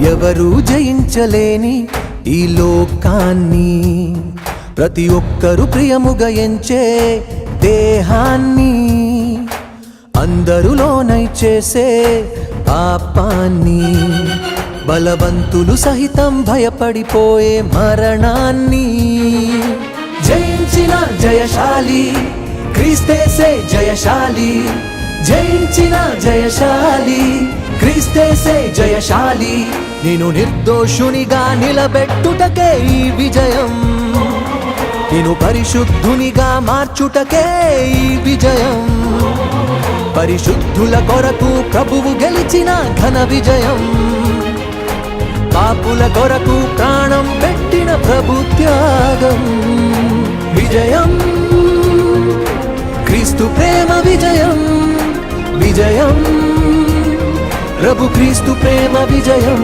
ఎవరు జయించలేని ఈ లోకాన్ని, ప్రతి ఒక్కరు ప్రియముగా ఎంచే దేహాన్ని, అందరులోనై చేసే పాపాన్ని, బలవంతులు సహితం భయపడిపోయే మరణాన్ని జయించిన జయశాలి క్రీస్తేసే జయశాలి, జయించిన జయశాలి క్రీస్తేసే జయశాలి. నేను నిర్దోషునిగా నిలబెట్టుటకే ఈ విజయం, నేను పరిశుద్ధునిగా మార్చుటకే ఈ విజయం, పరిశుద్ధుల కొరకు ప్రభువు గెలిచిన ఘన విజయం, పాపుల కొరకు ప్రాణం పెట్టిన ప్రభు త్యాగం విజయం, క్రీస్తు ప్రేమ విజయం, విజయం ప్రభు క్రీస్తు ప్రేమ విజయం,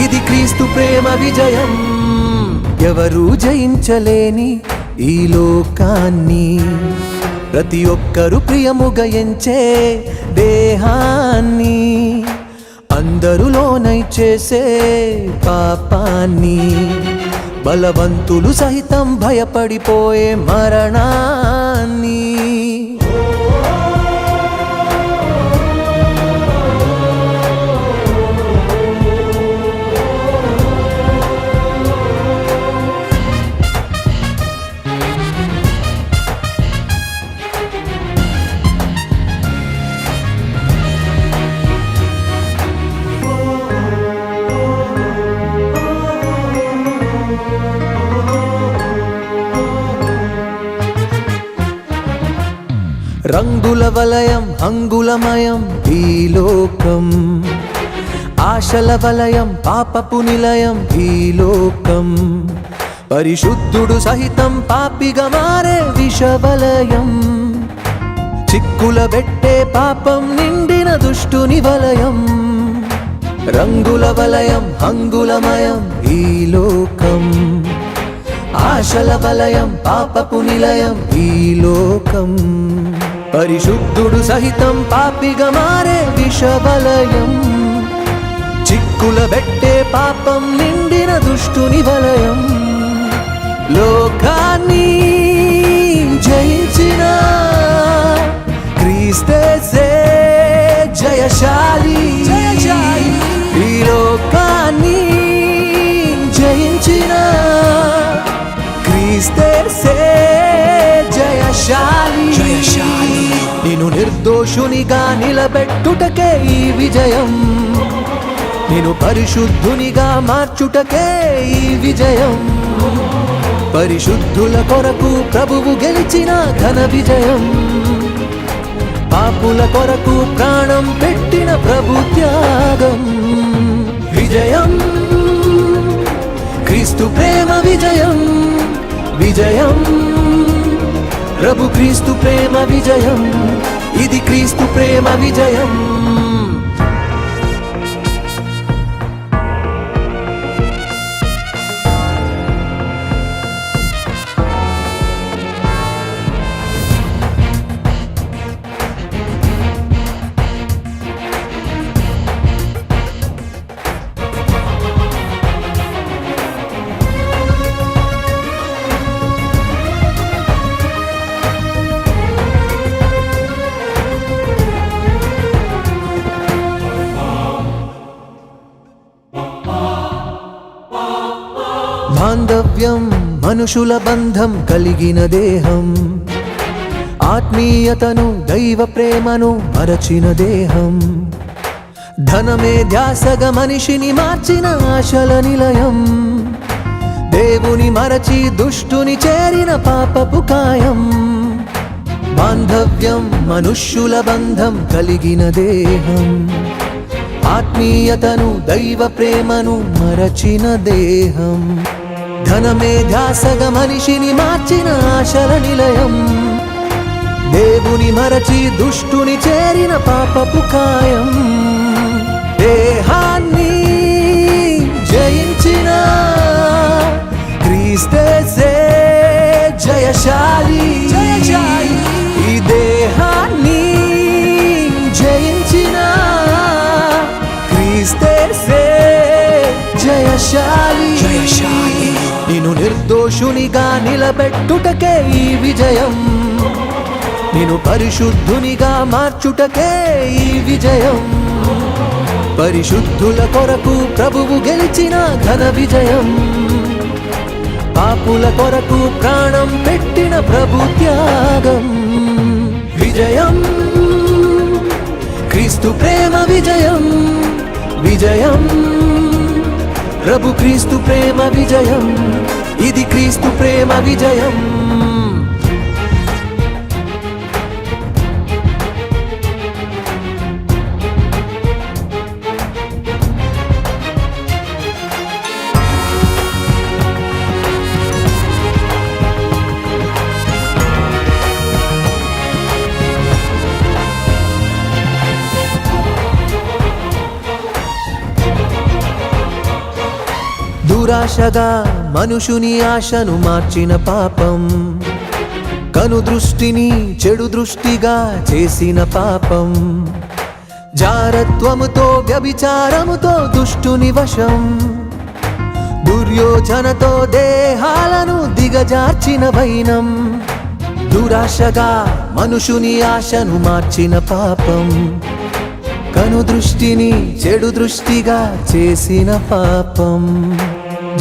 ఇది క్రీస్తు ప్రేమ విజయం. ఎవరు జయించలేని ఈ లోకాన్ని, ప్రతి ఒక్కరు ప్రియముగా ఎంచే దేహాన్ని, అందరులోనై చేసే పాపాన్ని, బలవంతులు సహితం భయపడిపోయే మరణాన్ని. రంగుల వలయం అంగుళమయం ఈ లోకం, ఆశల వలయం పాపపు నిలయం ఈ లోకం, పరిశుద్ధుడు సహితం పాపిగా మారే విషవలయం, చిక్కుల పెట్టే పాపం నిండిన దుష్టుని వలయం. రంగుల వలయం అంగుళమయం ఈ లోకం, ఆశల వలయం పాపపు నిలయం ఈ లోకం, పరిశుద్ధుడు సహితం పాపిగా మారే విషవలయం, చిక్కుల పెట్టే పాపం నిండిన దుష్టుని వలయం. లోకాన్ని జయించిన క్రీస్తేసే జయశాలి, ఈ లోకాన్ని జయించిన క్రీస్తేసే జయశాలి. నేను నిర్దోషునిగా నిలబెట్టుటకే ఈ విజయం, నేను పరిశుద్ధునిగా మార్చుటకే ఈ విజయం, పరిశుద్ధుల కొరకు ప్రభువు గెలిచిన ఘన విజయం, పాపుల కొరకు ప్రాణం పెట్టిన ప్రభు త్యాగం విజయం, క్రీస్తు ప్రేమ విజయం, విజయం ప్రభు క్రీస్తు ప్రేమ విజయం, ఇది క్రీస్తు ప్రేమ విజయం. బాంధవ్యం మనుషుల బంధం కలిగిన దేహం, ఆత్మీయతను దైవ ప్రేమను మరచిన దేహం, ధనమే ధ్యాసగా మనిషిని మార్చిన ఆశల నిలయం, దేవుని మరచి దుష్టుని చేరిన పాపపు కాయం. బాంధవ్యం మనుష్యుల బంధం కలిగిన దేహం, ఆత్మీయతను దైవ ప్రేమను మరచిన దేహం, ధనమే ధ్యాసగా మనిషిని మార్చిన ఆశల నిలయం, దేవుని మరచి దుష్టుని చేరిన పాపపు కాయం. దేహాన్ని జయించిన క్రీస్తేసే జయశాలి, ఈ దేహాన్ని జయించిన క్రీస్తేసే జయశాలి జయశాలి నిన్ను నిర్దోషునిగా నిలబెట్టుటకే ఈ విజయం, నిన్ను పరిశుద్ధునిగా మార్చుటకే ఈ విజయం, పరిశుద్ధుల కొరకు ప్రభువు గెలిచిన ఘన విజయం, పాపుల కొరకు ప్రాణం పెట్టిన ప్రభు త్యాగం విజయం, క్రీస్తు ప్రేమ విజయం, విజయం ప్రభు క్రీస్తు ప్రేమ విజయం, ఇది క్రీస్తు ప్రేమ విజయం. దురాశగా మనుషుని ఆశను మార్చిన పాపం, కను దృష్టిని చెడు దృష్టిగా చేసిన పాపం, జారత్వముతో వ్యభిచారముతో దుష్టుని వశం, దుర్యోచనతో దేహాలను దిగజార్చిన వైనం, దురాశగా మనుషుని ఆశను మార్చిన పాపం, కను దృష్టిని చెడు దృష్టిగా చేసిన పాపం,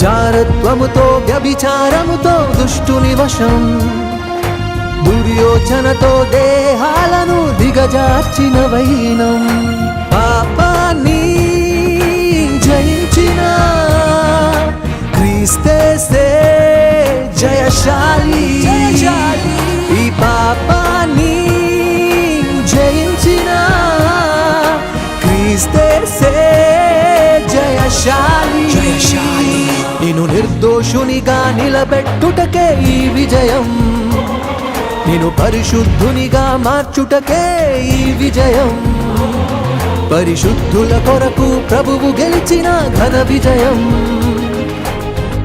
జారత్వముతో వ్యభిచారముతో దుష్టుని వశం, దుర్యోచనతో దేహాలను దిగజార్చిన వైనం, పాపాన్ని జయించిన క్రీస్తే జయశాలి, ఈ పాపాన్ని జయించిన క్రీస్తే జయశాలి, నిన్ను నిర్దోషునిగా నిలబెట్టుటకే ఈ విజయం, నిన్ను పరిశుద్ధునిగా మార్చుటకే ఈ విజయం, పరిశుద్ధుల కొరకు ప్రభువు గెలిచిన ఘన విజయం,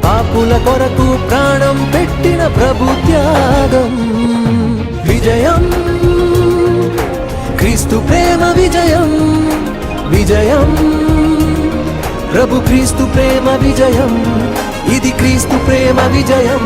పాపుల కొరకు ప్రాణం పెట్టిన ప్రభు త్యాగం విజయం, క్రీస్తు ప్రేమ విజయం, విజయం ప్రభు క్రీస్తు ప్రేమ విజయం, ఇది క్రీస్తు ప్రేమ విజయం.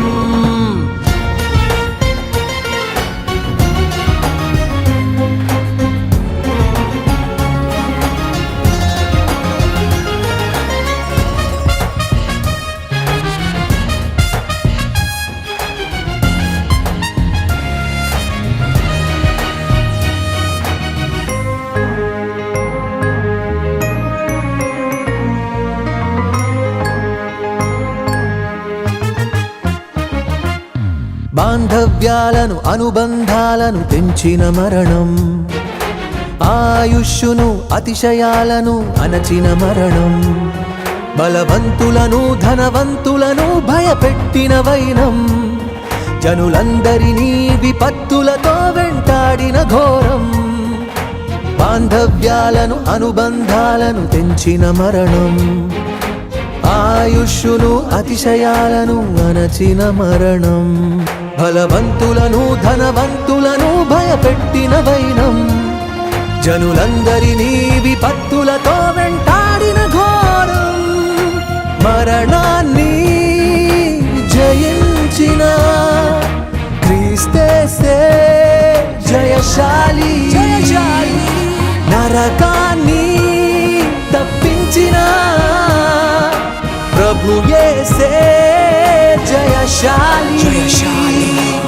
బాంధవ్యాలను అనుబంధాలను తెంచిన మరణం, ఆయుష్షును అతిశయాలను అణచిన మరణం, బలవంతులను ధనవంతులను భయపెట్టిన వైనం, జనులందరినీ విపత్తులతో వెంటాడిన ఘోరం, బాంధవ్యాలను అనుబంధాలను తెంచిన మరణం, ఆయుష్షును అతిశయాలను అణచిన మరణం, బలవంతులను ధనవంతులను భయపెట్టిన వైనం, జనులందరినీ విపత్తులతో వెంటాడిన ఘోరం, మరణాన్ని జయించిన క్రీస్తే జయశాలి, నరకాన్ని తప్పించిన ప్రభు యేసే జయశాలి,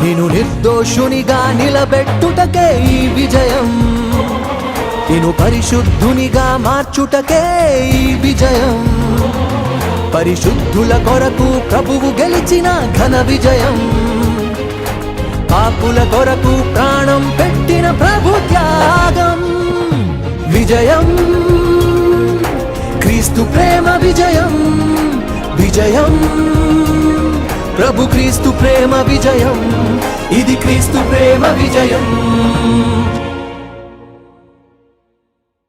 నిన్ను నిర్దోషునిగా నిలబెట్టుటకే ఈ విజయం, నిన్ను పరిశుద్ధునిగా మార్చుటకే ఈ విజయం, పరిశుద్ధుల కొరకు ప్రభువు గెలిచిన ఘన విజయం, పాపుల కొరకు ప్రాణం పెట్టిన ప్రభు త్యాగం విజయం, క్రీస్తు ప్రేమ విజయం, విజయం ప్రభు క్రీస్తు ప్రేమ విజయం, ఇది క్రీస్తు ప్రేమ విజయం.